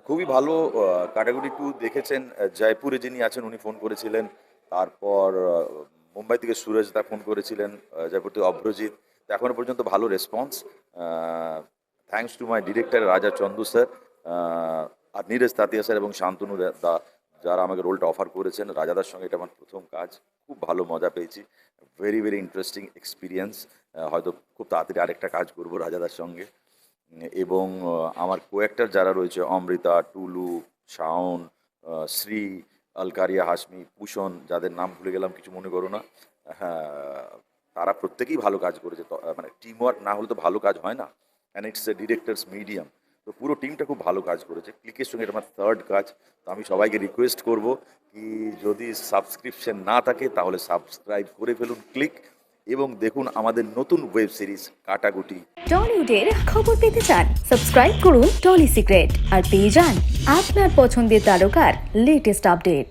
খুবই ভালো। কাটাকুটি 2 দেখেছেন। জয়পুরে যিনি আছেন উনি ফোন করেছিলেন। তারপর মুম্বাই থেকে সুরজ দা ফোন করেছিলেন। জয়পুর থেকে অভ্রজিৎ। তো এখনো পর্যন্ত ভালো response. A thanks to my director রাজা চন্দু স্যার, আ আর নীরজ তাতিয়া স্যার এবং শান্তনু দা, যারা আমাকে রোলটা অফার করেছেন। রাজাদার সঙ্গে এটা আমার ১ম কাজ। খুব ভালো মজা পেয়েছি। Very, very interesting experience. হয়তো খুব তাড়াতাড়ি আরেকটা কাজ করব রাজাদার সঙ্গে। এবং আমার কো-অ্যাক্টর যারা রয়েছে অমৃতা, টুলু, শাওন, শ্রী, আলকারিয়া, হাশমি, ভূষণ, যাদের নাম ভুলে গেলাম কিছু মনে করো না। হ্যাঁ, তারা প্রত্যেকেই ভালো কাজ করেছে। মানে টিম ওয়ার্ক না হলে তো ভালো কাজ হয় না। And it's a directors medium. তো পুরো টিমটা খুব ভালো কাজ করেছে। ক্লিকের সঙ্গে এটা আমার 3rd কাজ। তো আমি সবাইকে রিকোয়েস্ট করব কি, যদি সাবস্ক্রিপশন না থাকে তাহলে সাবস্ক্রাইব করে ফেলুন ক্লিক, এবং দেখুন আমাদের নতুন ওয়েব সিরিজ কাটাকুটি। টলিউডের খবর পেতে চান? সাবস্ক্রাইব করুন টলি সিক্রেট আর পেয়ে যান আপনার পছন্দের তারকার লেটেস্ট আপডেট।